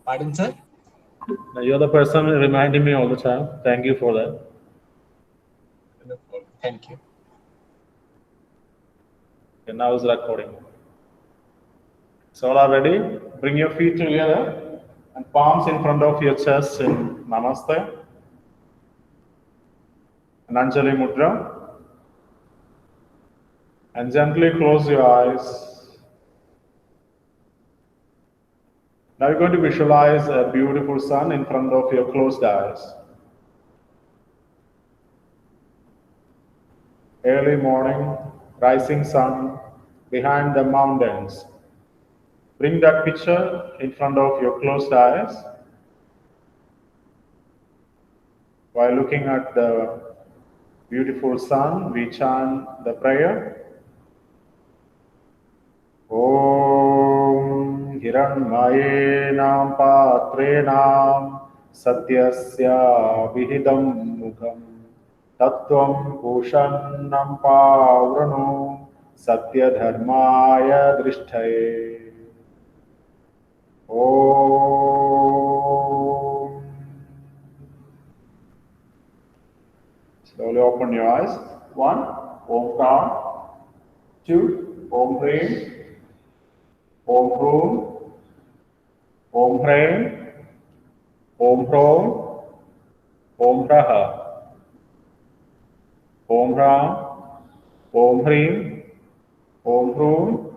Pardon, sir? You're the person reminding me all the time. Thank you for that. No problem. Thank you. Okay, now it's recording. So all are ready? Bring your feet together and palms in front of your chest in Namaste and Anjali Mudra. And gently close your eyes. Now you're going to visualize a beautiful sun in front of your closed eyes. Early morning, rising sun behind the mountains. Bring that picture in front of your closed eyes while looking at the beautiful sun. We chant the prayer. Om Hiranmayena Patrenam Satyasya Vihidam Mukham Tattvam Pushannam Pavrano Satya Dharmaya Drishtaye. Om. Slowly open your eyes. 1. Om Ram. 2. Om Hrim. Om Hrum. Om Hrim. Om Hrom. Om Raha. Om Ram. Om Hrim. Om Hrum.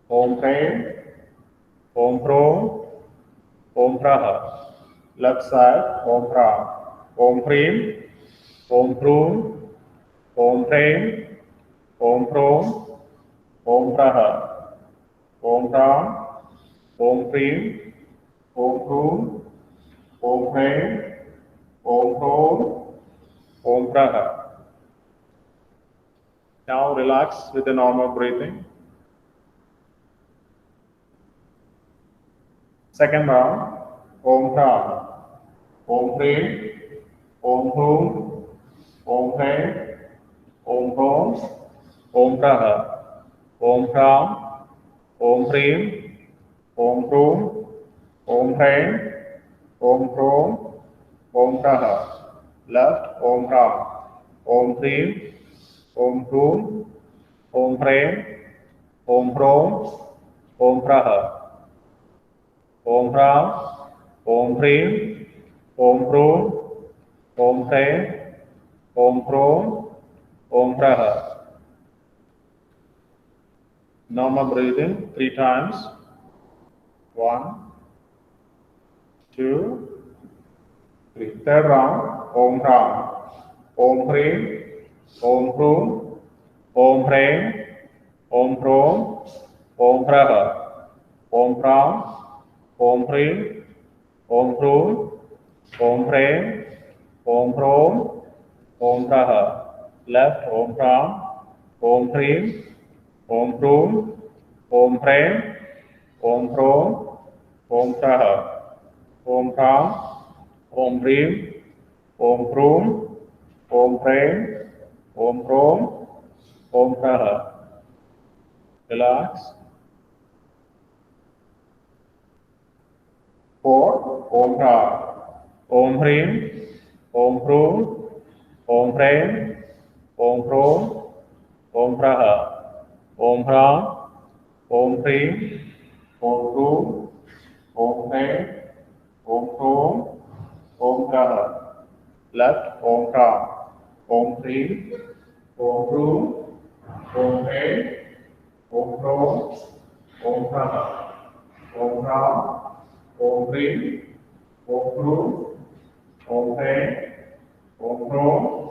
Om Hrim. Om Hrom. Om Raha. Left side. Om Ram. Om Hrim. Om Hrum. Om Hrim. Om Hrom. Om Raha. Om Ram. Om Hrim. Om Hrum. Om Hrim. Om Hrom. Om Raha. Now relax with the normal breathing. Second round. Om Ram. Om Hrim. Om Hrum. Om Hrim. Om Hrom. Om Raha. Om Ram. Om Hrim. Om Hrum. Om Hrim. Om Hrom. Om Raha. Left. Om Ram. Om Hrim. Om Hrum. Om Hrim. Om Hrom. Om Raha. Om Ram. Om Hrim. Om Hrum. Om Hrim. Om Hrom. Om Raha. Normal breathing 3 times. 1, 2, 3. Third round. Om Ram. Om Hrim. Om Hrum. Om Hrim. Om Hrom. Om Raha. Om Ram. Om Hrim. Om Hrum. Om Hrim. Om Hrom. Om Raha. Left. Om Ram. Om Hrim. Om Hrum. Om Hrim. Om Hrom. Om Raha. Om Ram. Om Hrim. Om Hrum. Om Hrim. Om Hrom. Om Raha. Relax. 4. Om Ram. Om Hrim. Om Hrum. Om Hrim. Om Hrom. Om Raha. Om Ram. Om Hrim. Om Hrum. Om Hrim. Om Hrom. Om Raha. Left. Om Ram. Om Hrim. Om Hrum. Om Hrim. Om Hrom. Om Raha. Om Ram. Om Hrim. Om Hrum. Om Hrim. Om Hrom.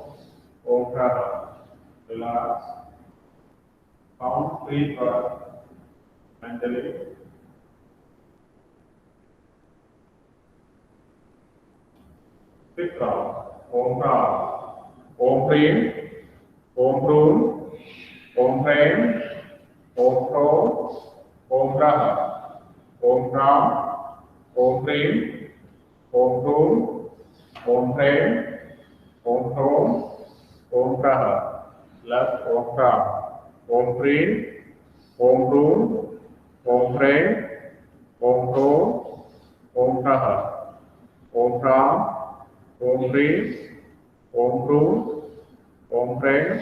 Om Raha. Relax. Count 3 breaths mentally. Fifth round. Om Ram. Om Hrim. Om Hrum. Om Hrim. Om Hrom. Om Raha. Om Ram. Om Hrim. Om Hrum. Om Hrim. Om Hrom. Om Raha. Left. Om Ram. Om Hrim. Om Hrum. Om Hrim. Om Hrom. Om Praha, Om Pram, Om Hrim, Om Prum, Om Prem,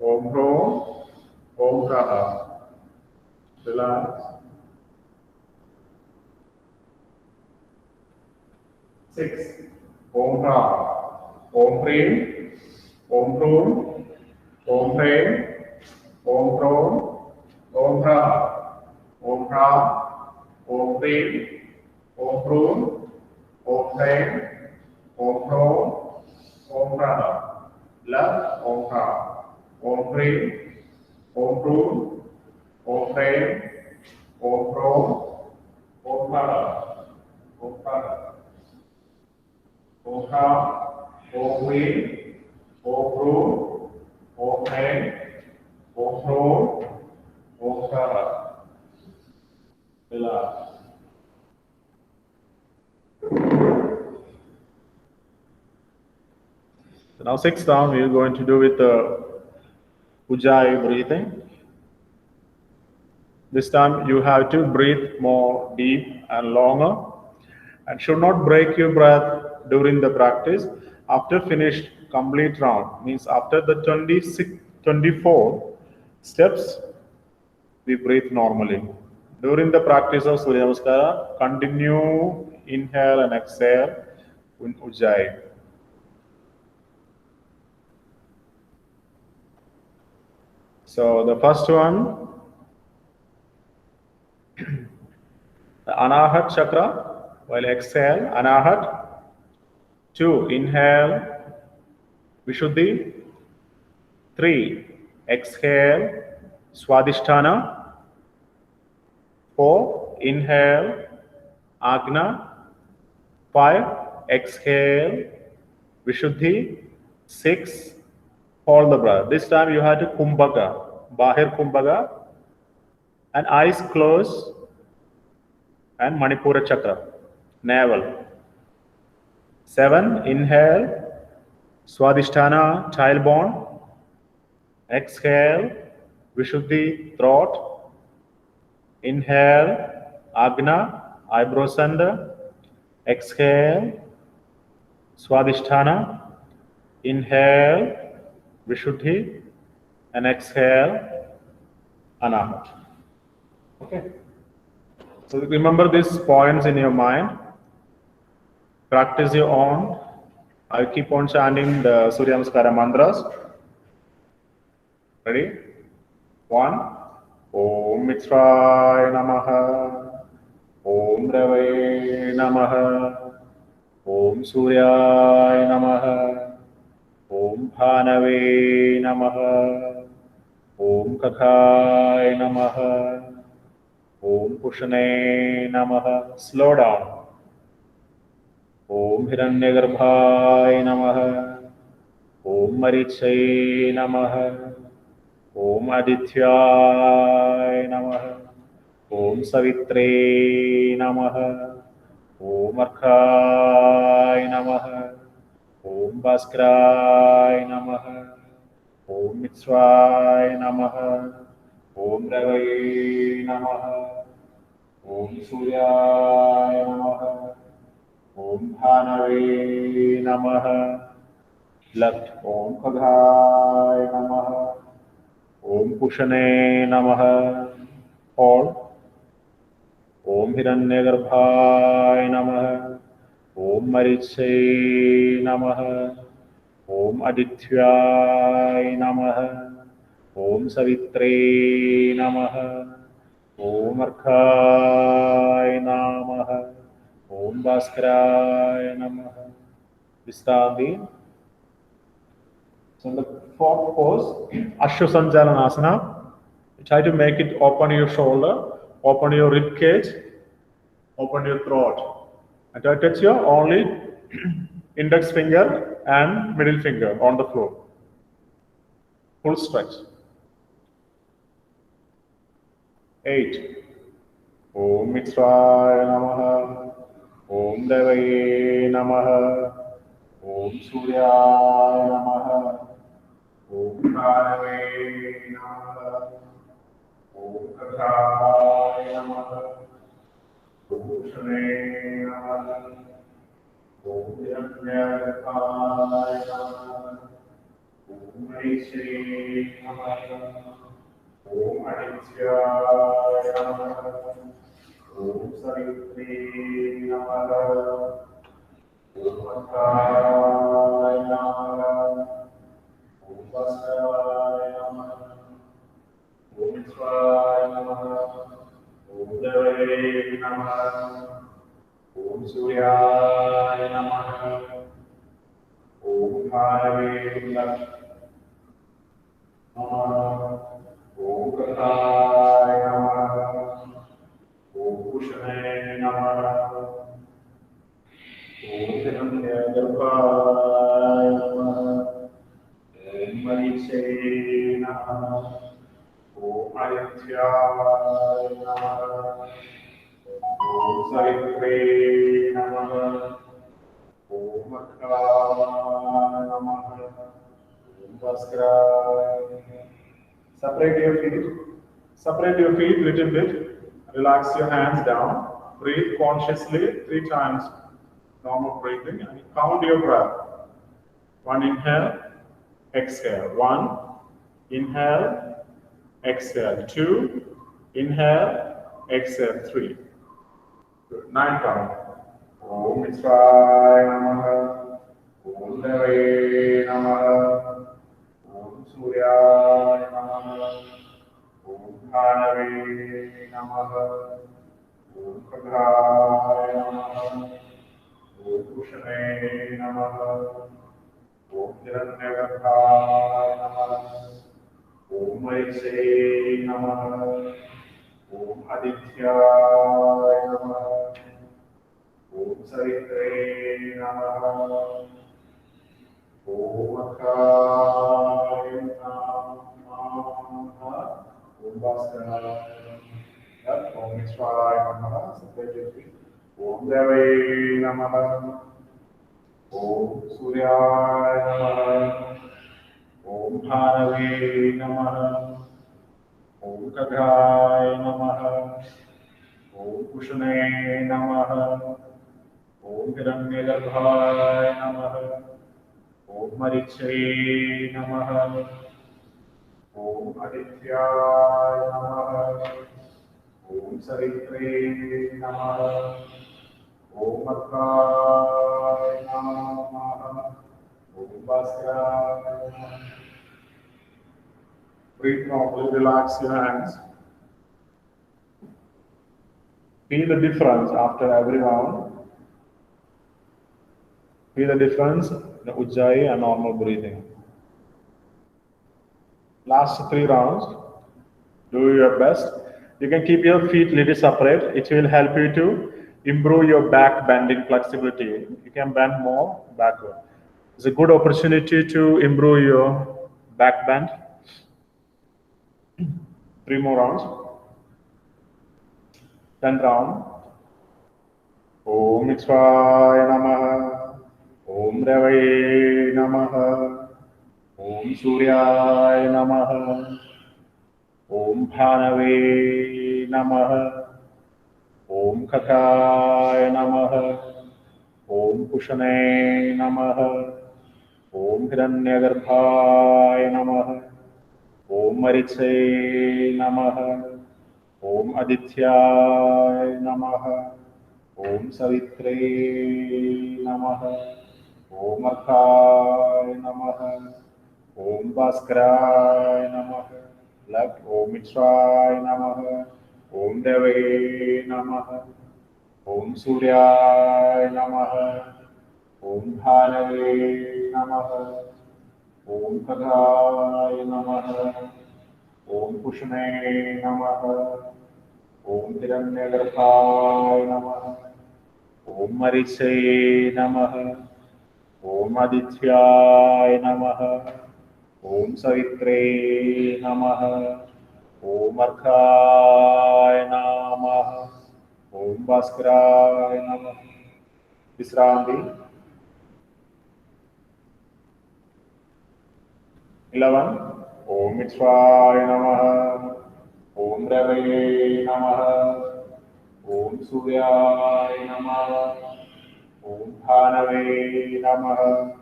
Om Prom, Om Praha. Relax. 6. Om Pram, Om Hrim, Om Prum, Om Prem, Om Prom, Om Praha. Om Pram, Om Hrim, Om Prum, Om Prem, Om Prom, Om Praha. Love Om Pram, Om Hrim, Om Prum, Om Prem, Om Prom, Om Praha. Om Praha. Om Pram, Om Hrim, Om Prum, Om Prem, Om Prom, Om Praha. Relax. So now 6th round we are going to do with the Ujjayi breathing. This time you have to breathe more deep and longer and should not break your breath during the practice. After finished complete round, means after the 24 steps, we breathe normally. During the practice of Surya Namaskara, continue inhale and exhale in Ujjayi. So the first one, the Anahat chakra, while exhale, Anahat. 2, inhale, Vishuddhi. 3, exhale, Swadhisthana. 4, inhale, Agna. 5, exhale, Vishuddhi. 6, hold the breath. This time you have to Kumbhaka, Bahir Kumbhaka, and eyes closed, and Manipura chakra, navel. 7, inhale, Swadhisthana, tailbone. Exhale, Vishuddhi, throat. Inhale, Agna, eyebrow center. Exhale, Swadhisthana. Inhale, Vishuddhi, and exhale, Anahat. Okay. So remember these points in your mind. Practice your own. I keep on chanting the Surya Namaskara mantras. Ready? 1. Om Mitraya Namaha. Om Rave Namaha. Om Suryaya Namaha. Om Bhanave Namaha. Om Kakhaya Namaha. Om Pushane Namaha. Slow down. Om Hiranyagarbhaya Namaha. Om Marichay Namaha. Om Adityaya Namaha. Om Savitre Namaha. Om Arkhaya Namaha. Om Bhaskara Namaha. Om Mitsvaya Namaha. Om Ravaye Namaha. Om Suryaya Namaha. Om Bhanave Namaha. Left. Om Khagaya Namaha. Om Pushane Namaha. Hold. Om Hiranyagarbhaya Namaha. Om Marichay Namaha. Om Adityaya Namaha. Om Savitre Namaha. Om Arkhaya Namaha. Om Bhaskara Namaha. Vistandi. So in the 4th pose, Ashwasanjalanasana, try to make it open your shoulder, open your rib cage, open your throat. And try to touch your only index finger and middle finger on the floor. Full stretch. 8. Om Mitraya Namaha. Om Devaye Namaha. Om Suryaya Namaha. Om Bhanave Namaha. Om Kakhaya Namaha. Bhushane Namaha. Om Hiranyagarbhaya Namaha. Om Mahishe Namaha. Om Adityaya Namaha. Om Savitri Namaha. Om Akaya Namaha. Om Vasaya Namaha. Om Svaya Namaha. Om Deve Namaha. Om Suryaya Namaha. Om Bharave Namaha. Om Kathaya Namaha. Om Kushane Namaha. Om Hiranyagarbhaya Namaha. Om Mahishe Namaha. Om Adityaya Namaha. Om Savitri Namaha. Om Akaya Namaha. Om Bhaskara. Separate your feet. Separate your feet a little bit. Relax your hands down. Breathe consciously 3 times. Normal breathing. And count your breath. 1 inhale, exhale. 1, inhale, exhale. 2, inhale, exhale. 3. Good. 9 count. Om Mitsvaya Namaha. Om Deve Namaha. Om Suryaya Namaha. Om Bharave Namaha. Om Khadaya Namaha. Om Kushane Namaha. Om Hiranyagarbhaya Namaha. Om Mahishe Namaha. Om Adityaya Namaha. Om Savitri Namaha. Om Akaya Namaha. Om Bhaskara. Om Mitsvaya Namaha. Separate your feet. Om Deve Namaha. Om Suryaya Namaha. Om Bharave Namaha. Om Khadaya Namaha. Om Kushane Namaha. Om Hiranyagarbhaya Namaha. Om Mahishe Namaha. Om Adityaya Namaha. Om Savitri Namaha. Om Akaya Namaha. Om Bhaskara. Breathe normally, relax your hands. Feel the difference after every round. Feel the difference in Ujjayi and normal breathing. Last 3 rounds, do your best. You can keep your feet a little separate. It will help you to improve your back bending flexibility. You can bend more backward. It's a good opportunity to improve your back bend. 3 more rounds. 10 round. Om Mitsvaya Namaha. Om Rave Namaha. Om Suryaya Namaha. Om Bhanave Namaha. Om Kathaya Namaha. Om Kushane Namaha. Om Hiranyagarbhaya Namaha. Om Mahishe Namaha. Om Adityaya Namaha. Om Savitri Namaha. Om Akaya Namaha. Om Bhaskara Namaha. Left. Om Mitsvaya Namaha. Om Deve Namaha. Om Suryaya Namaha. Om Bharave Namaha. Om Khadaya Namaha. Om Kushane Namaha. Om Hiranyagarbhaya Namaha. Om Mahishe Namaha. Om Adityaya Namaha. Om Savitri Namaha. Om Akaya Namaha. Om Bhaskara Namaha. Visramdi. 11. Om Mitsvaya Namaha. Om Rave Namaha. Om Suryaya Namah. Om Bhanave Namah.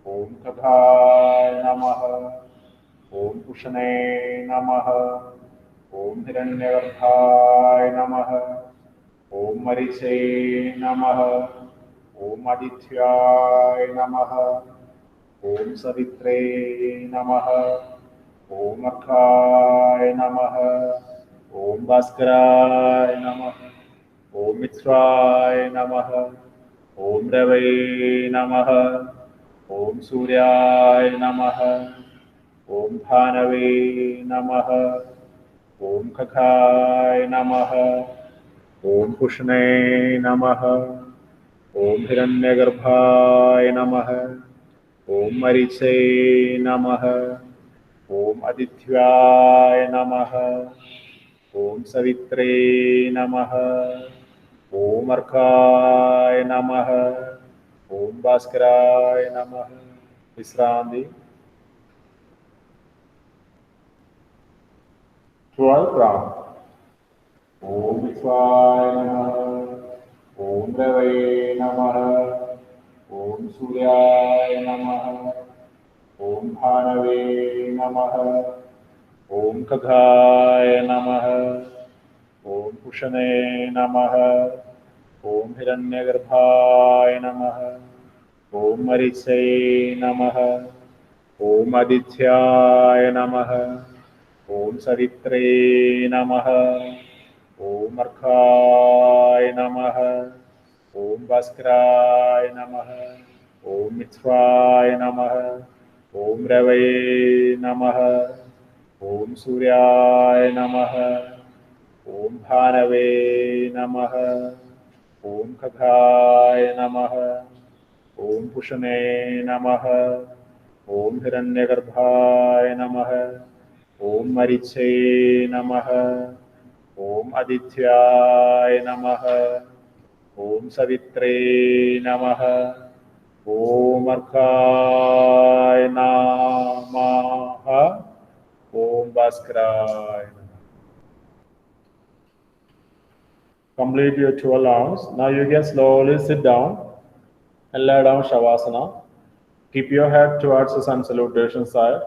Om Kadhaya Namah. Om Pushane Namah. Om Hiranyagarbhaya Namah. Om Mariche Namah. Om Adityaya Namah. Om Savitre Namah. Om Akhaya Namah. Om Bhaskaraya Namah. Om Mitraya Namah. Om Rave Namah. Om Suryaya Namah. Om Bhanave Namah. Om Kakhaya Namah. Om Pushne Namah. Om Hiranyagarbhaya Namah. Om Mariche Namah. Om Adityaya Namah. Om Savitre Namah. Om Arkhaya Namah. Om Bhaskaraya Namah. Visranti. 12th round. Om Vishwaya Namah. Om Rave Namah. Om Suryaya Namah. Om Bhanave Namah. Om Kadhaya Namah. Om Pushane Namah. Om Hiranyagarbhaya Namah. Om Mariche Namah. Om Adityaya Namah. Om Savitre Namah. Om Arkhaya Namah. Om Bhaskaraya Namah. Om Mitraya Namah. Om Rave Namah. Om Suryaya Namah. Om Bhanave Namah. Om Kadhaya Namah. Om Pushane Namah. Om Hiranyagarbhaya Namah. Om Mariche Namah. Om Adityaya Namah. Om Savitre Namah. Om Arkhaya Namah. Om Bhaskaraya Namah. Complete your 12 rounds. Now you can slowly sit down and lie down Shavasana. Keep your head towards the sun salutation side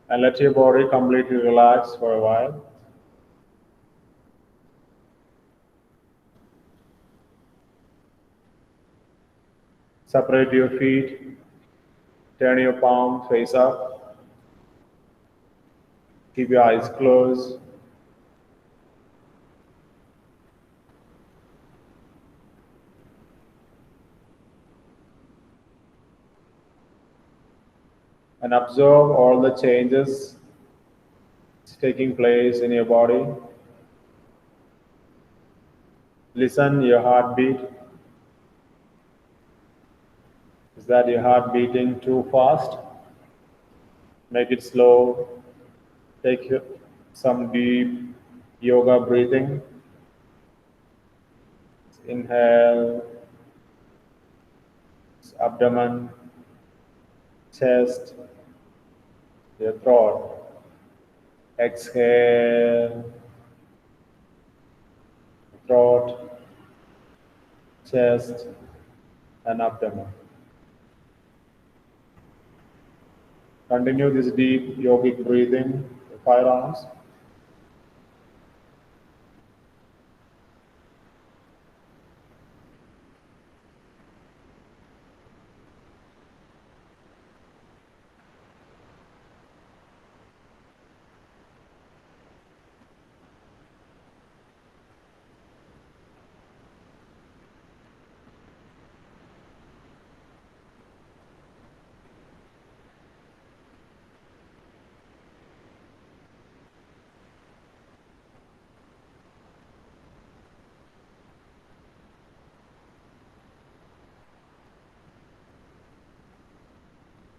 and let your body completely relax for a while. Separate your feet. Turn your palm face up. Keep your eyes closed. And observe all the changes taking place in your body. Listen your heartbeat. Is that your heart beating too fast? Make it slow. Take some deep yoga breathing. Inhale, abdomen, chest, your throat. Exhale, throat, chest, and abdomen. Continue this deep yogic breathing for 5 rounds.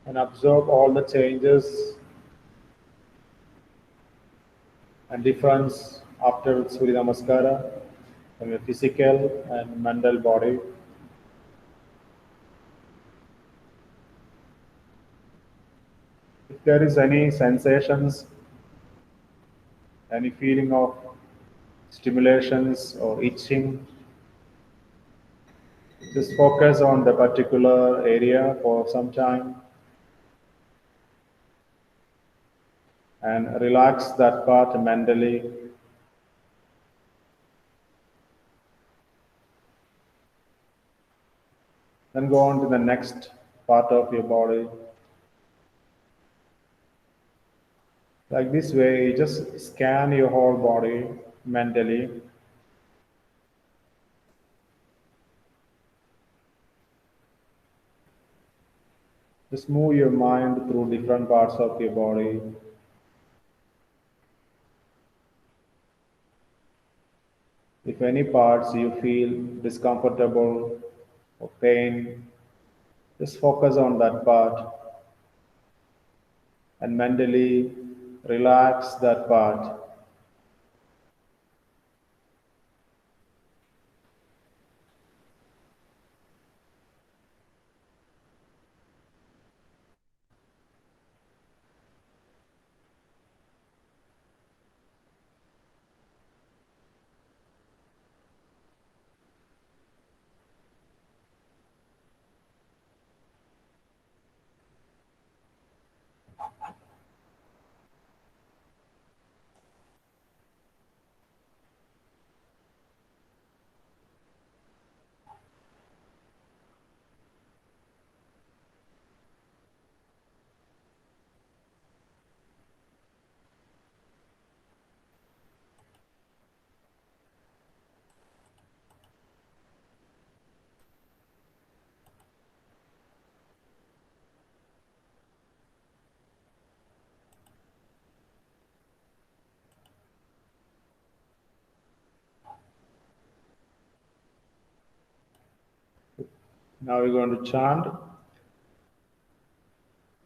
And observe all the changes and difference after Surya Namaskara from your physical and mental body. If there is any sensations, any feeling of stimulations or itching. Just focus on the particular area for some time and relax that part mentally. Then go on to the next part of your body. Like this way, you just scan your whole body mentally. Just move your mind through different parts of your body. If any parts you feel discomfortable or pain, just focus on that part and mentally relax that part. Now we're going to chant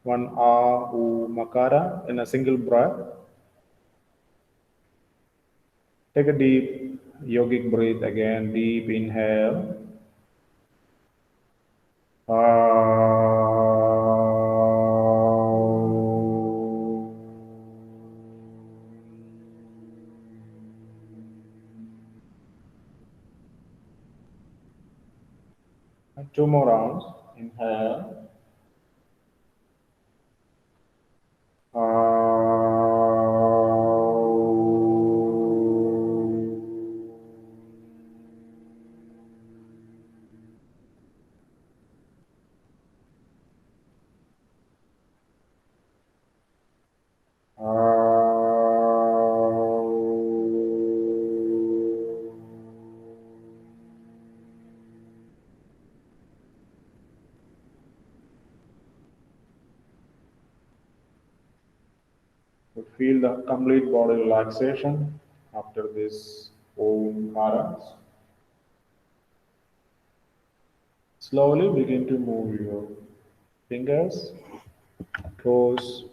one A, U, Makara in a single breath. Take a deep yogic breath again, deep inhale. And 2 more rounds. Inhale. Feel the complete body relaxation after this Omkara. Slowly begin to move your fingers, toes,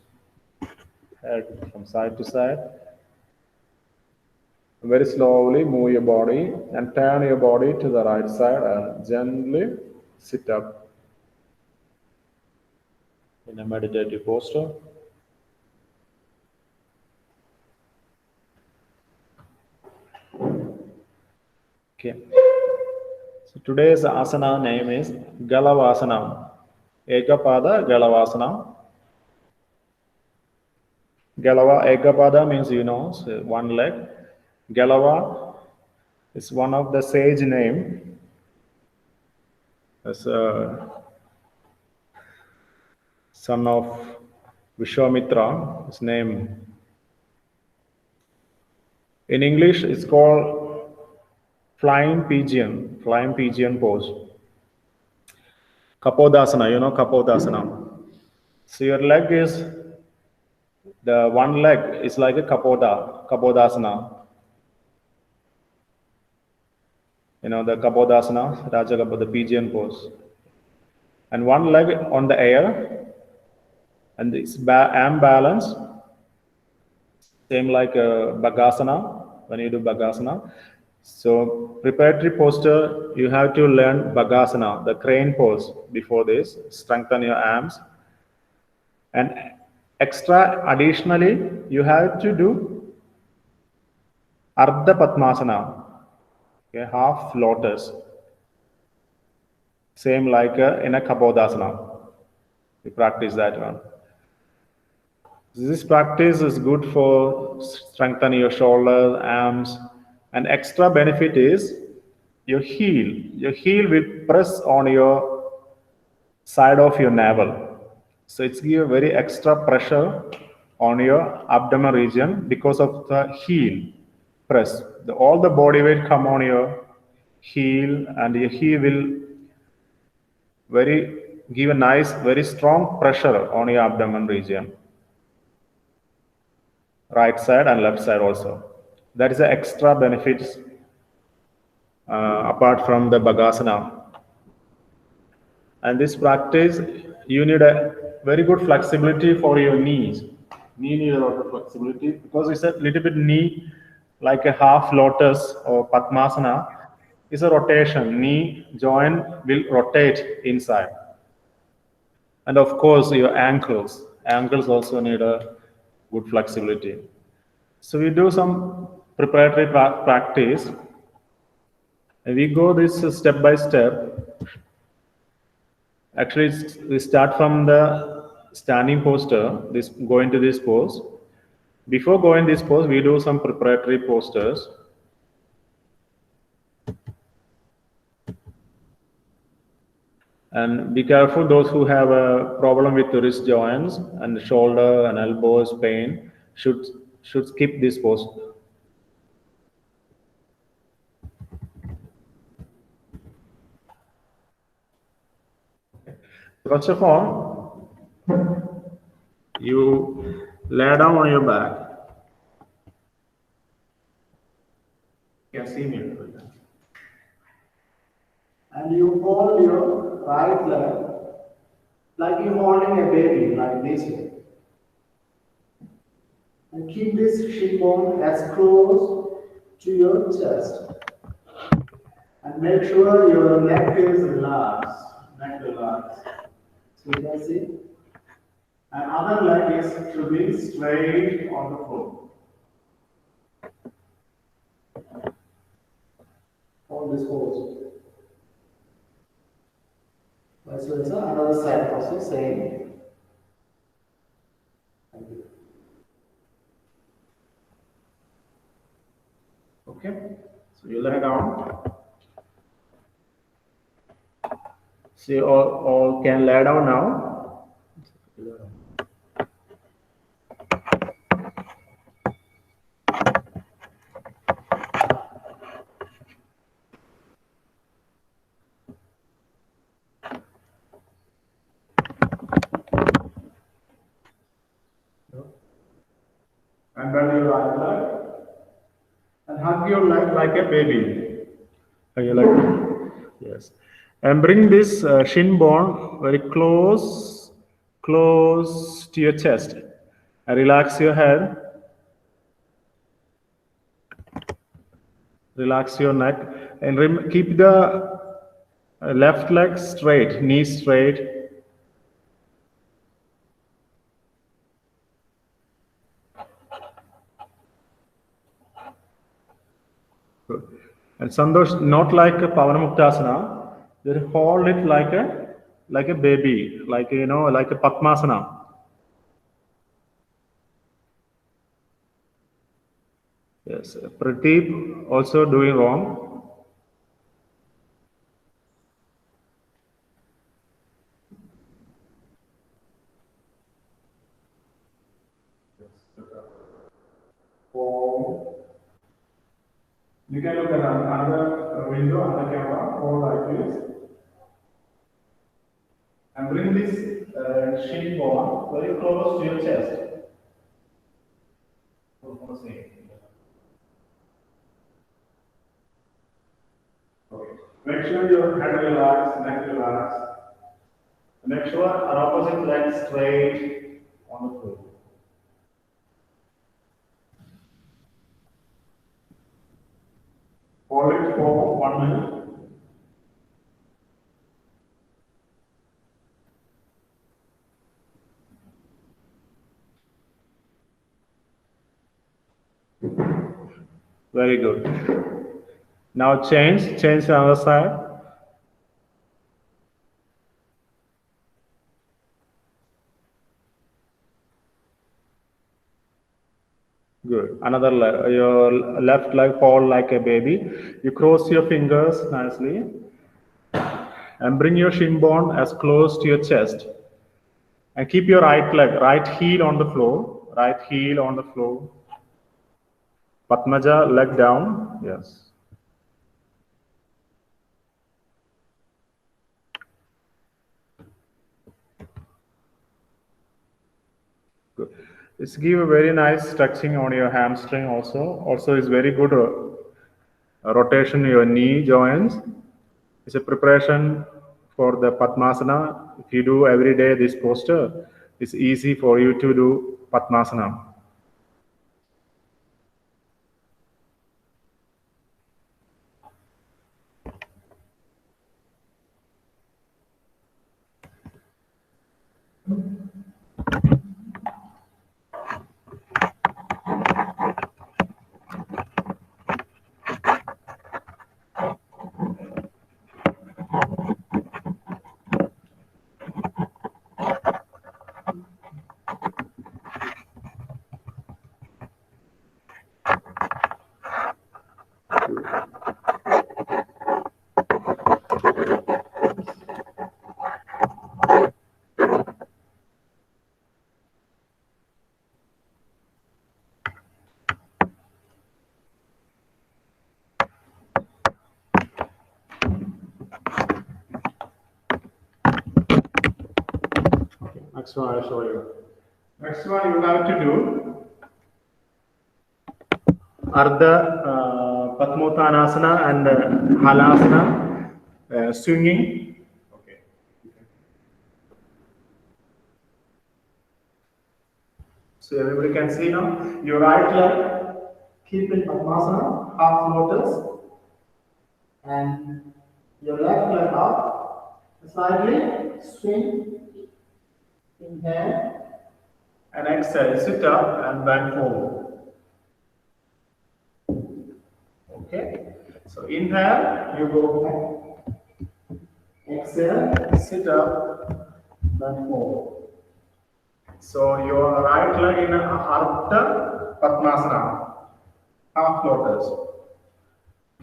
head from side to side. Very slowly move your body and turn your body to the right side and gently sit up in a meditative posture. Okay. So today's asana name is Galavasana. Ekapada Galavasana. Galava, Ekapada means so one leg. Galava is one of the sage name. As a son of Vishwamitra, his name. In English, it's called flying pigeon pose. Kapodasana, Kapodasana. So your leg is, the one leg is like a Kapodasana. The Kapodasana, Raja Kapoda, the pigeon pose. And one leg on the air, and this arm balance, same like Bhagasana, when you do Bhagasana. So preparatory posture, you have to learn Bhagasana, the crane pose before this, strengthen your arms. And additionally, you have to do Ardha Padmasana, okay, half lotus. Same like in a Kapodasana. We practice that one. This practice is good for strengthening your shoulders, arms, and extra benefit is your heel. Your heel will press on your side of your navel. So it's give very extra pressure on your abdomen region because of the heel press. All the body weight come on your heel, and your heel will very give a nice, very strong pressure on your abdomen region. Right side and left side also. That is the extra benefits apart from the Bhagasana. And this practice, you need a very good flexibility for your knees. Knee need a lot of flexibility because it's a little bit knee like a half lotus or Padmasana. It's a rotation. Knee joint will rotate inside. And of course, your ankles. Ankles also need a good flexibility. So we do some preparatory practice. And we go this step by step. Actually, we start from the standing posture, this going to this pose. Before going this pose, we do some preparatory postures. And be careful, those who have a problem with the wrist joints and shoulder and elbows pain should skip this pose. First of all, you lay down on your back. You can see me. And you hold your right leg like you're holding a baby, like this way. And keep this shin bone as close to your chest. And make sure your neck is relaxed. Neck relaxed. So you can see. And other leg is to be straight on the floor. Hold this pose. Vice versa, another side also same. Thank you. Okay, so you lay down. So you all can lay down now. And bend your right leg and hug your leg like a baby. You like? Yes. And bring this shin bone very close to your chest. And relax your head. Relax your neck and keep the left leg straight, knee straight. Good. And Santosh, not like a Pavanamuktasana, they hold it like a baby, like like a Padmasana. Yes, Pradeep also doing wrong. You can look at another window on the camera, hold like this. And bring this shin bone very close to your chest. Okay. Make sure your head relax, neck relax. Make sure an opposite leg straight on the floor. Hold it for 1 minute. Very good. Now change the other side. Good. Another leg, your left leg hold like a baby. You cross your fingers nicely and bring your shin bone as close to your chest. And keep your right leg, right heel on the floor. Right heel on the floor. Padmaja, leg down. Yes. Good. It's give a very nice stretching on your hamstring also. Also, it's very good rotation in your knee joints. It's a preparation for the Padmasana. If you do every day this posture, it's easy for you to do Padmasana. Next one I'll show you. Next one you have to do Ardha Padmottanasana and Halasana, swinging. Okay. So everybody can see now. Your right leg keep in Padmasana, half lotus, and your left leg up, slightly swing. Inhale and exhale, sit up and bend forward. Okay, so inhale, you go back. Exhale, sit up, bend forward. So your right leg in Ardha Padmasana, half lotus.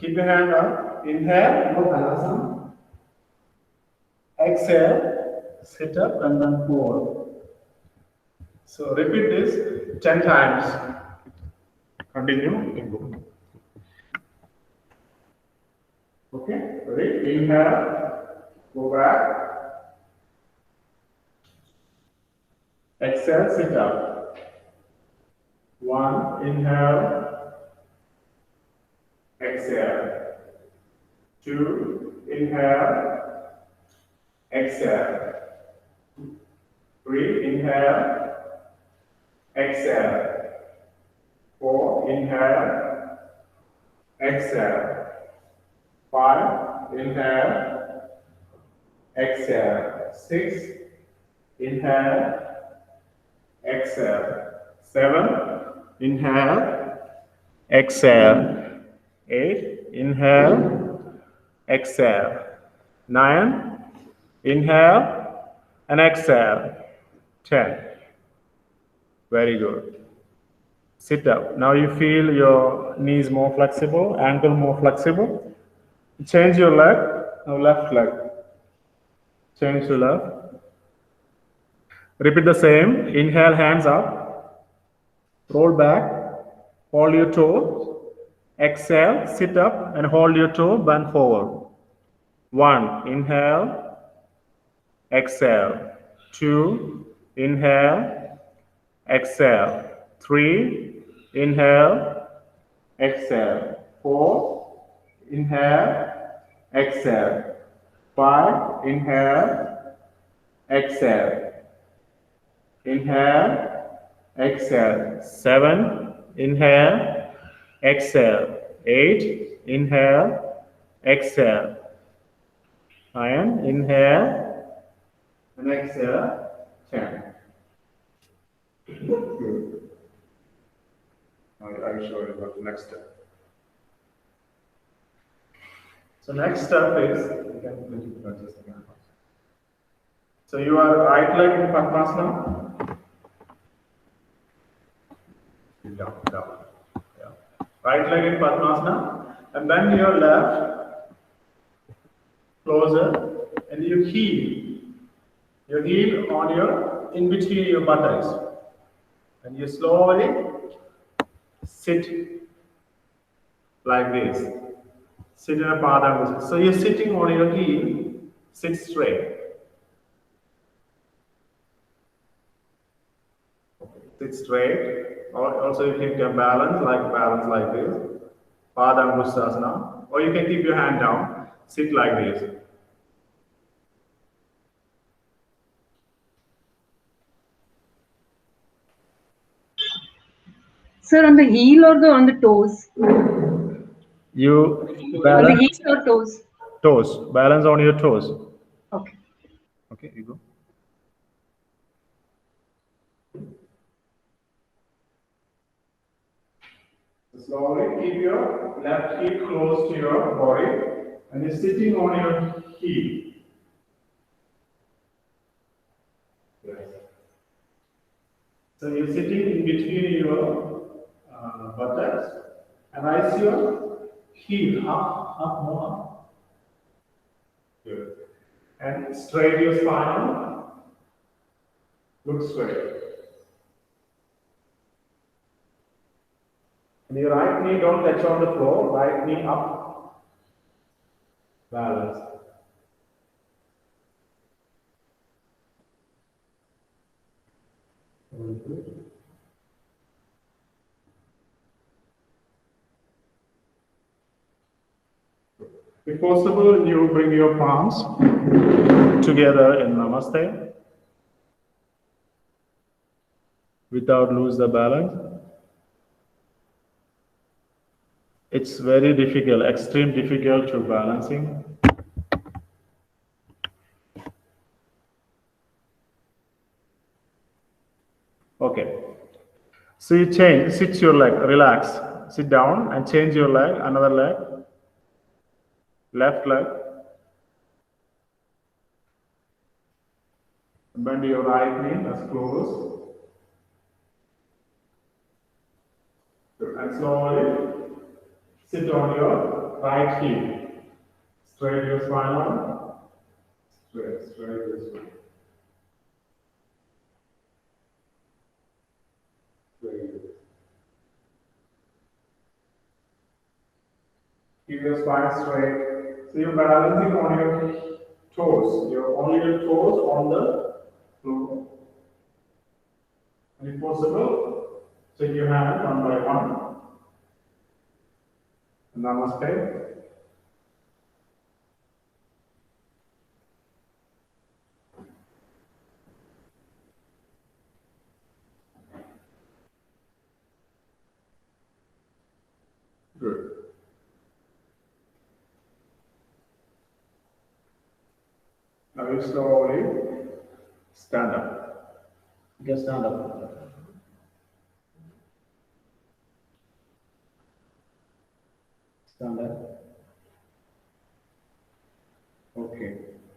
Keep your hand up. Inhale, go Halasana. Exhale. Sit up and then forward. So repeat this 10 times. Continue. Okay, ready? Inhale, go back. Exhale, sit up. 1, inhale. Exhale. 2, inhale. Exhale. 3, inhale, exhale. 4, inhale, exhale. 5, inhale, exhale. 6, inhale, exhale. 7, inhale, exhale. 8, inhale, exhale. 9, inhale, and exhale. 10. Very good. Sit up. Now you feel your knees more flexible, ankle more flexible. Change your leg. Now left leg. Change to left. Repeat the same. Inhale, hands up. Roll back. Hold your toe. Exhale, sit up and hold your toe, bend forward. 1, inhale. Exhale. 2, inhale, exhale. 3, inhale, exhale. 4, inhale, exhale. 5, inhale, exhale. Inhale, exhale. 7, inhale, exhale. 8, inhale, exhale. 9, inhale, and exhale, 10. Good. I'll show you about the next step. So next step is, so you are right leg in Padmasana. Down, down. Yeah. Right leg in Padmasana, and bend your left closer, and you heel. Your heel on your in between your buttocks, and you slowly sit like this. Sit in a Padang. So you're sitting on your heel, sit straight. Sit straight. Also, you can balance like this. Padang, or you can keep your hand down. Sit like this. Sir, on the heel or on the toes? You On the balance heels or toes? toes. Balance on your toes. Okay. Okay, you go. Slowly keep your left heel close to your body, and you're sitting on your heel. Yes. So you're sitting in between your buttocks, and raise your heel up more. Good. And straight your spine. Look straight. And your right knee don't touch on the floor. Right knee up. Balance. Very good. If possible, you bring your palms together in Namaste without lose the balance. It's very difficult, extreme difficult to balancing. Okay. So you change, sit your leg, relax, sit down and change your leg, another leg, left leg. Bend your right knee as close. And slowly sit on your right heel. Straight your spine line. Straight your spine. Keep your spine straight. So you're balancing on your toes. Only your toes on the floor. And if possible, take your hand one by one. Namaste. Good. Now you slowly stand up. You can stand up. Stand up. Okay,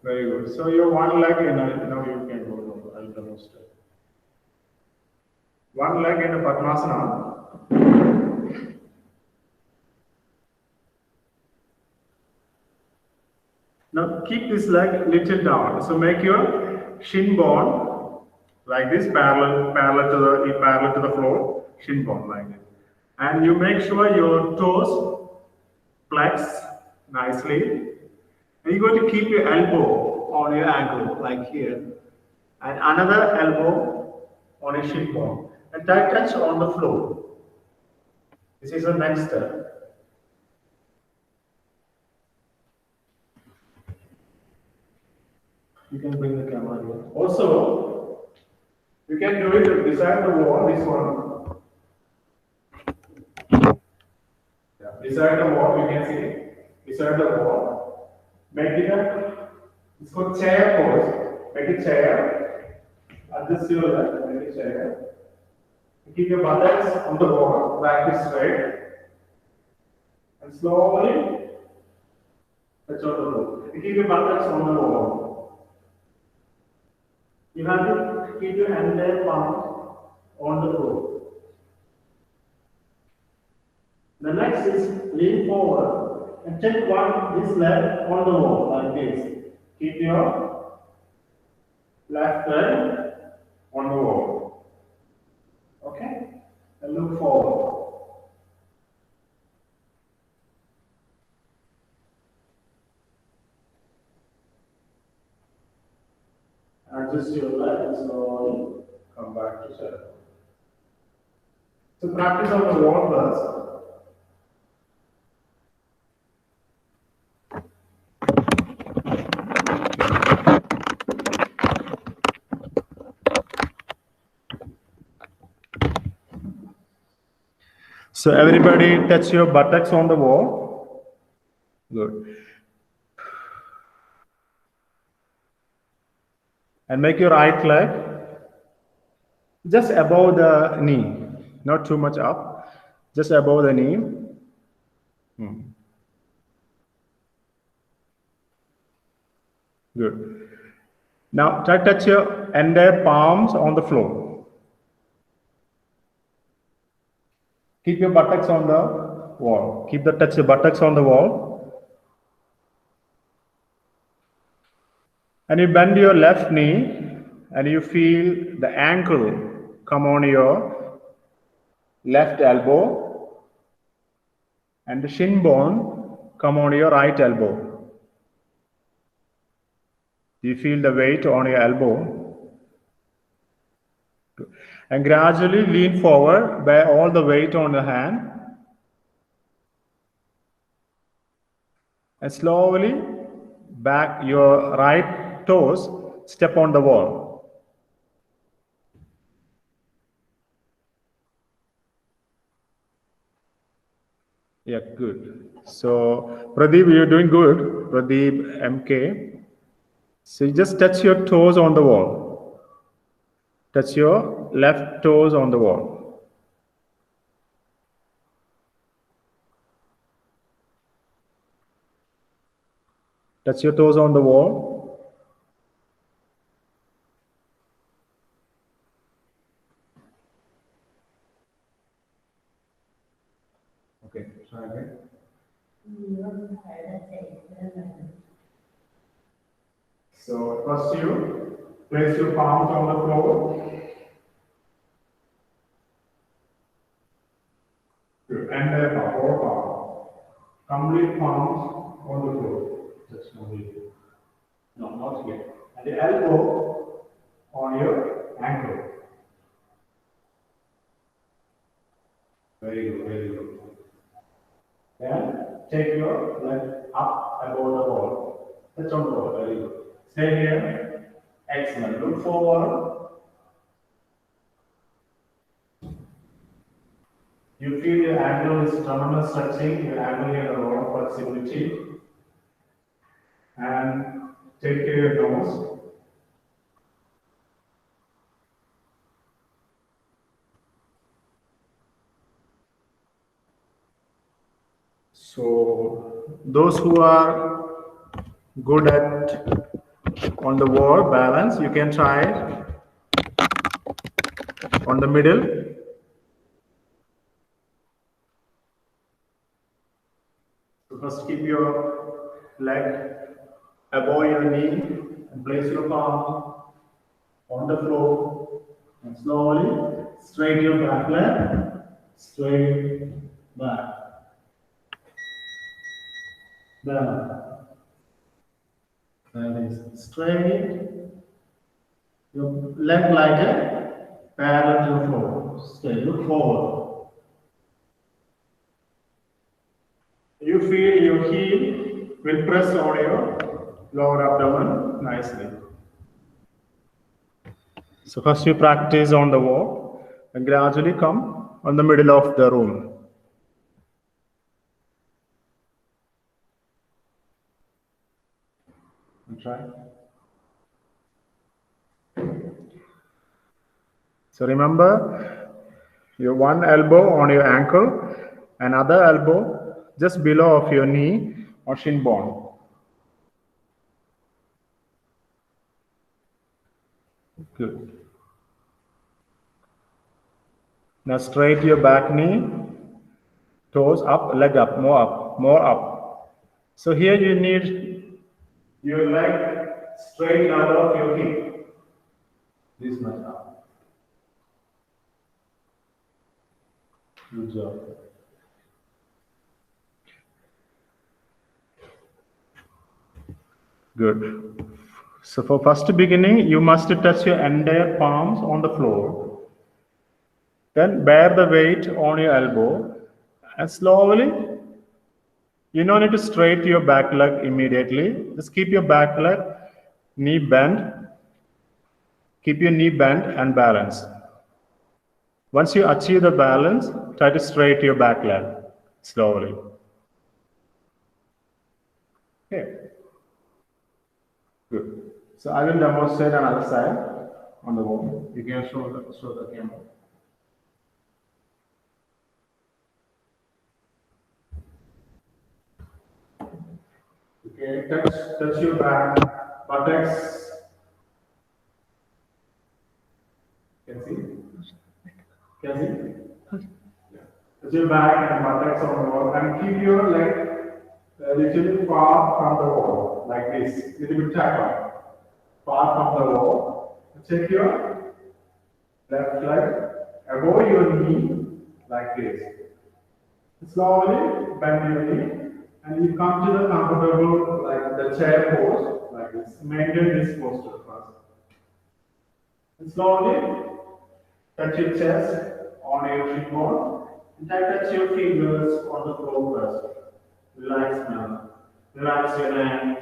very good. So your one leg in now you can go. I'll demonstrate. One leg in a Padmasana. Now keep this leg little down. So make your shin bone like this, parallel to the floor, shin bone like this. And you make sure your toes flex nicely. And you're going to keep your elbow on your ankle, like here. And another elbow on your shin bone. And tight touch on the floor. This is the next step. You can bring the camera here. Also, you can do it beside the wall, this one. Yeah. Beside the wall, you can see. Beside the wall. Make it it's called chair pose. Make a chair. Adjust your leg, make a chair. Keep your buttocks on the wall, back is straight. And slowly Touch on the floor. You keep your buttocks on the wall. You have to keep your entire palm on the floor. The next is lean forward and take this leg on the wall like this. Keep your left leg on the wall. Okay? And look forward. Adjust your leg slowly. Come back to center. So practice on the wall first. So everybody touch your buttocks on the wall. Good. And make your right leg just above the knee, not too much up, just above the knee. Good. Now try to touch your entire palms on the floor. Keep your buttocks on the wall. Touch your buttocks on the wall. And you bend your left knee and you feel the ankle come on your left elbow and the shin bone come on your right elbow. Do you feel the weight on your elbow? And gradually lean forward, bear all the weight on the hand. And slowly back your right toes, step on the wall. Yeah, good. So Pradeep, you're doing good. Pradeep, MK. So you just touch your toes on the wall. Touch your left toes on the wall. Touch your toes on the wall. Okay, try again. So first you place your palms on the floor. Good. And then four palms. Complete palms on the floor. Just complete. No, not here. And the elbow on your ankle. Very good, very good. Then take your leg up above the wall. Touch on the wall, very good. Stay here. Excellent. Look forward. You feel your ankle is tremendous stretching, your ankle here a lot of flexibility. And take care of your nose. So those who are good at on the wall balance, you can try on the middle. So first keep your leg above your knee and place your palm on the floor and slowly straighten your back leg, straight back. Down. That is straight. Your leg like a parallel to the floor. Stay, look forward. You feel your heel will press on your lower abdomen nicely. So first you practice on the wall and gradually come on the middle of the room. And try. So remember your one elbow on your ankle and other elbow just below of your knee or shin bone. Good. Now straight your back knee, toes up, leg up, more up, more up. So here you need your leg straight out of your hip. This much up. Good job. Good. So for first beginning, you must touch your entire palms on the floor. Then bear the weight on your elbow and slowly, you don't need to straighten your back leg immediately. Just keep your back leg, knee bent. Keep your knee bent and balance. Once you achieve the balance, try to straighten your back leg slowly. Okay. Good. So I will demonstrate another side on the wall. You can show the camera. Okay, touch your back, buttocks. Can see? Touch your back and buttocks on the wall and keep your leg a little far from the wall, like this, little bit taper, far from the wall. Take your left leg above your knee, like this. Slowly bend your knee, and you come to the comfortable, like the chair pose, like this. Maintain this posture first. And slowly touch your chest on your shin bone, and touch your fingers on the floor first. Relax now. Relax your hands.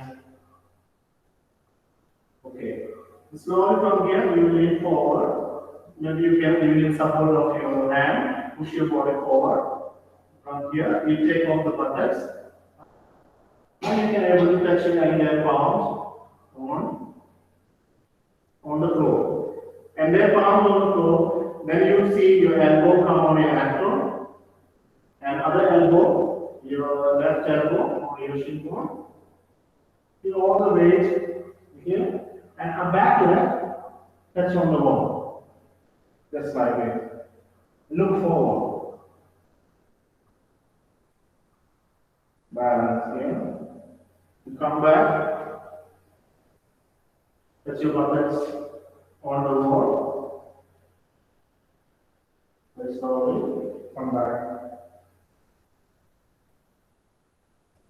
Okay. Slowly from here, you lean forward. Maybe you need support of your hand. Push your body forward. From here, you take off the buttocks. And you can able to touch your entire palms on the floor. And their palms on the floor. Then you see your elbow come on your ankle, and other elbow, your left elbow on your shin bone. Feel all the weight here, and a back leg touch on the wall. Just like it. Look forward. Balance here. You come back. Touch your buttocks on the wall. Very slowly. Come back.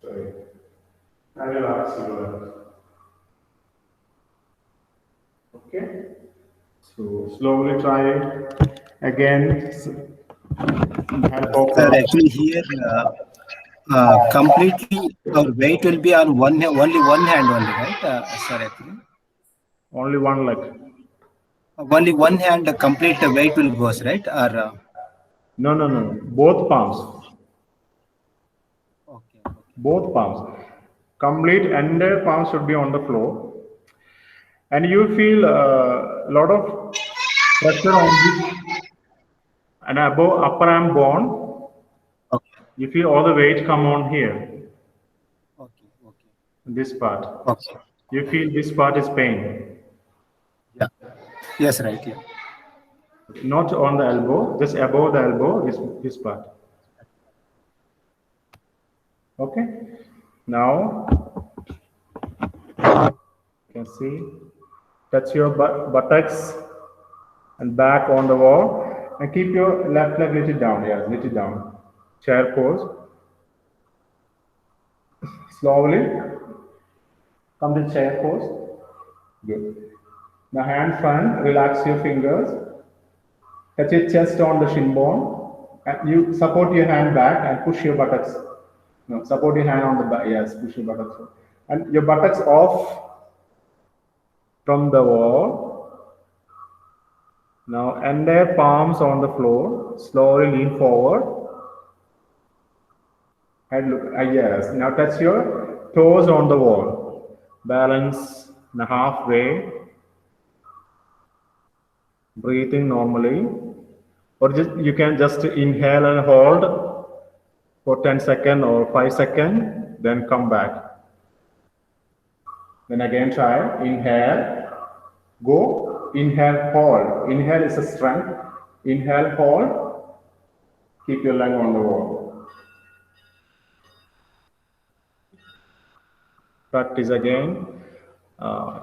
Sorry. And relax your Okay. So slowly try it again. Sir, actually here completely our weight will be on only one hand only, right? Sir, actually. Only one leg. Only one hand, complete weight will goes, right? Or No. Both palms. okay. Both palms. Complete entire palm should be on the floor. And you feel a lot of pressure on this and above upper arm bone. Okay. You feel all the weight come on here. Okay. This part. Okay. You feel this part is pain. Yeah. Yes, right. Yeah. Not on the elbow, just above the elbow, this part. Okay. Now, you can see, touch your buttocks and back on the wall, and keep your left leg little down. Yeah, little down. Chair pose. Slowly come to chair pose. Good. Now hand front, relax your fingers. Touch your chest on the shin bone, and you support your hand back and push your buttocks. No, support your hand on the back. Yes, push your buttocks. And your buttocks off from the wall. Now, entire palms on the floor. Slowly lean forward. And look. Yes. Now touch your toes on the wall. Balance the halfway. Breathing normally. Or you can just inhale and hold for 10 seconds or 5 seconds, then come back. Then again try, inhale, go, inhale, hold. Inhale is a strength. Inhale, hold. Keep your leg on the wall. Practice again. Yeah.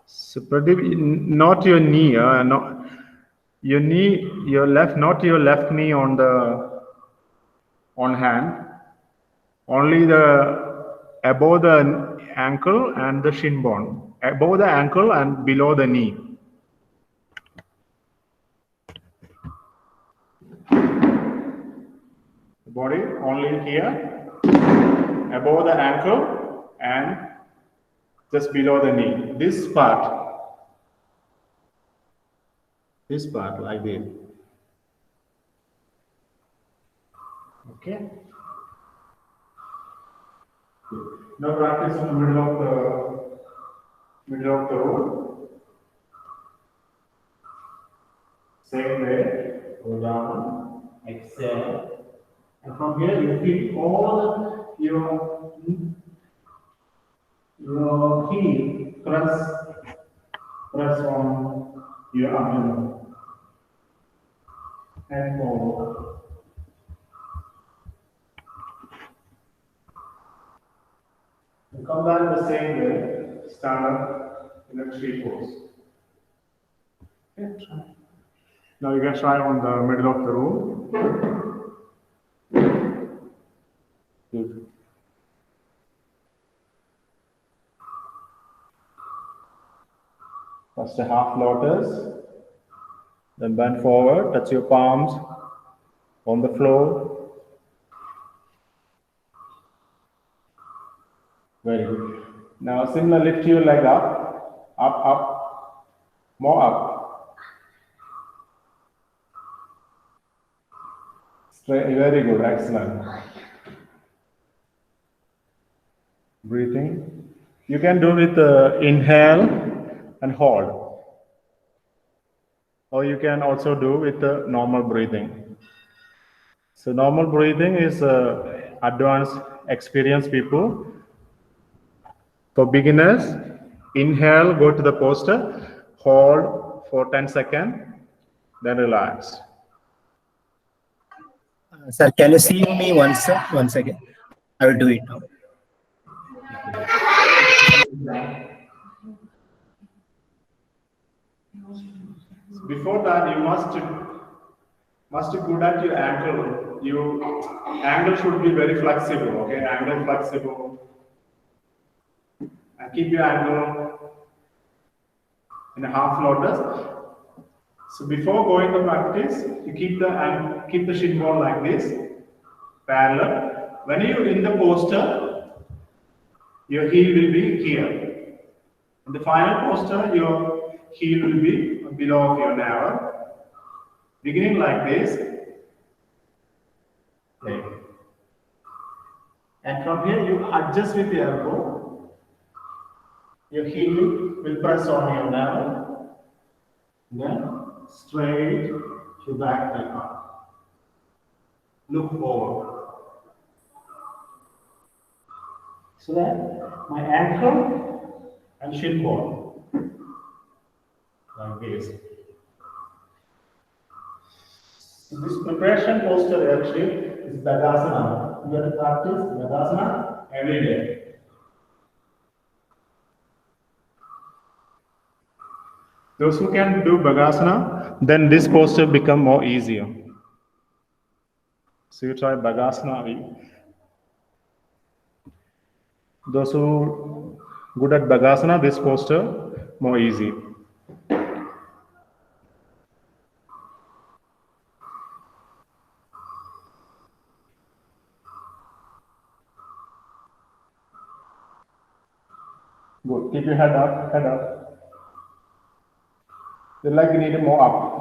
So Pradeep, not your knee, not your knee, your left, not your left knee on the hand. Only the above the ankle and the shin bone. Above the ankle and below the knee. The body only here, above the ankle and just below the knee. This part like this. Okay. Now practice in the middle of the room. Same way. Go down. Exhale. And from here you feel all your heel press on your abdomen and forward. And come back the same way, stand up in a tree pose. Okay, try. Now you can try on the middle of the room. Good. First a half lotus, then bend forward, touch your palms on the floor. Very good. Now similar, lift your leg up, more up. Straight, very good, excellent. Breathing. You can do with inhale and hold. Or you can also do with the normal breathing. So normal breathing is advanced experienced people. For beginners, inhale, go to the posture, hold for 10 seconds, then relax. Sir, can you see me once again? I will do it now. Before that, you must good at your ankle. Your ankle should be very flexible. Okay, ankle flexible. And keep your ankle in a half lotus. So before going to practice, you keep the shin bone like this, parallel. When you're in the posture, your heel will be here. In the final posture, your heel will be below of your navel. Beginning like this. Okay. And from here, you adjust with the elbow. Your heel will press on your navel. Then straight to back and up. Look forward. So that my ankle and shin bone like this. So this preparation posture actually is Bagasana. You have to practice Bagasana every day. Those who can do Bagasana, then this posture become more easier. So you try Bagasana. Those who good at Bagasana, this posture more easy. Good. Keep your head up, head up. The leg need more up.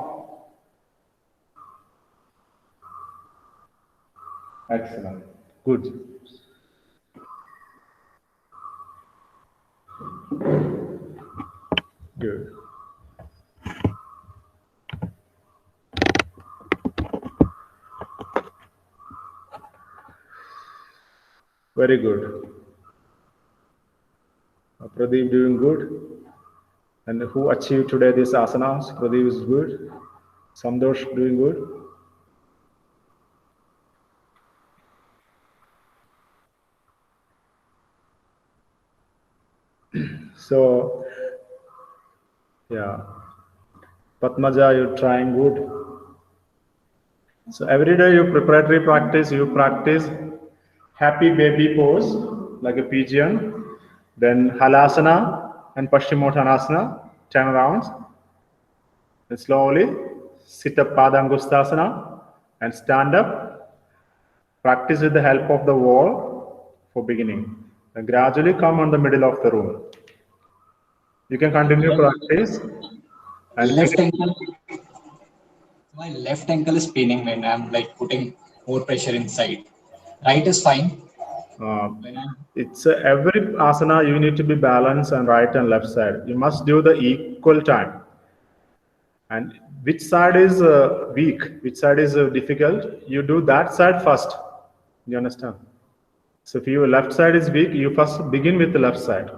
Excellent. Good. Good. Very good. Pradeep doing good. And who achieved today these asanas? Pradeep is good. Sandosh doing good. So, yeah. Padmaja, you're trying good. So every day you preparatory practice, you practice happy baby pose like a pigeon, then halasana and paschimottanasana, 10 rounds. Then slowly sit up padangustasana and stand up. Practice with the help of the wall for beginning. Then gradually come on the middle of the room. You can continue practice. And My left ankle is paining when I'm like putting more pressure inside. Right is fine. It's every asana you need to be balanced on right and left side. You must do the equal time. And which side is weak, which side is difficult, you do that side first. You understand? So if your left side is weak, you first begin with the left side.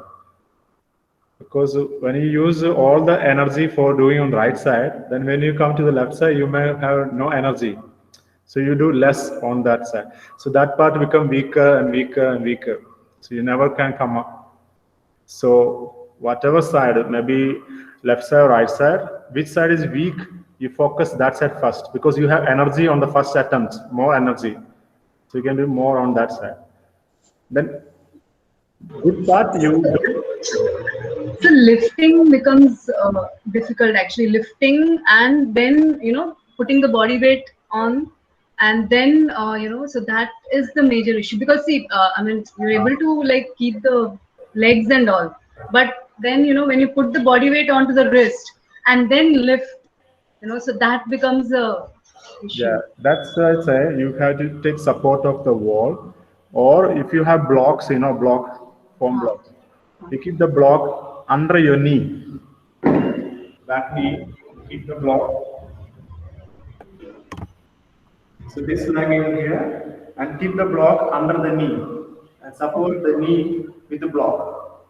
Because when you use all the energy for doing on right side, then when you come to the left side, you may have no energy. So you do less on that side. So that part become weaker and weaker and weaker. So you never can come up. So whatever side, maybe left side or right side, which side is weak, you focus that side first because you have energy on the first attempt, more energy. So you can do more on that side. Then good part you do. So lifting becomes difficult actually. Lifting and then putting the body weight on, and then so that is the major issue because see, I mean you're able to like keep the legs and all, but then when you put the body weight onto the wrist and then lift, so that becomes a issue. Yeah, that's why I say you have to take support of the wall, or if you have blocks, foam blocks, you keep the block under your knee, back knee, keep the block. So this leg in here, and keep the block under the knee, and support the knee with the block.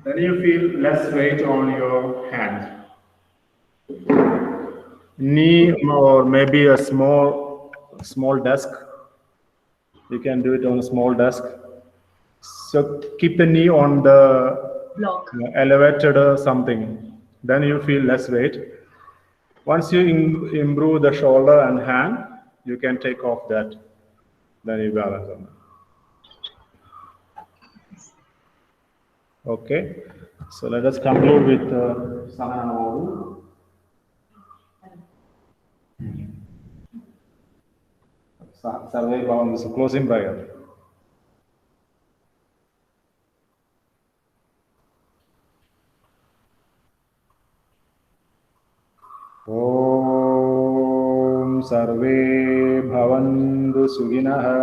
Then you feel less weight on your hand. Knee or maybe a small desk. You can do it on a small desk. So keep the knee on the Block. Elevated or something. Then you feel less weight. Once you improve the shoulder and hand, you can take off that. Then you balance on that. Okay. So let us conclude with Sanana Modu. Sarve Bhavan is a closing prayer. Om Sarve Bhavantu Suginaha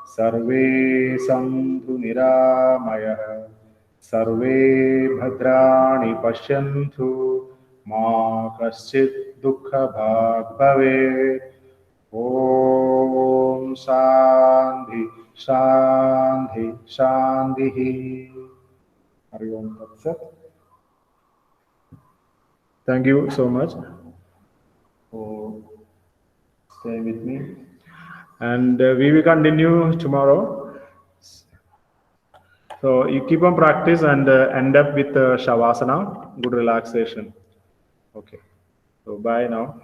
Sarve Santu Niramayah Sarve Bhadrani Pashyantu Ma Kaschit Dukkha Bhag Bhavet. Om Shanti Shanti Shanti. Hari Om Tat Sat. Thank you so much for staying with me. And we will continue tomorrow. So you keep on practice and end up with Shavasana, good relaxation. Okay. So bye now.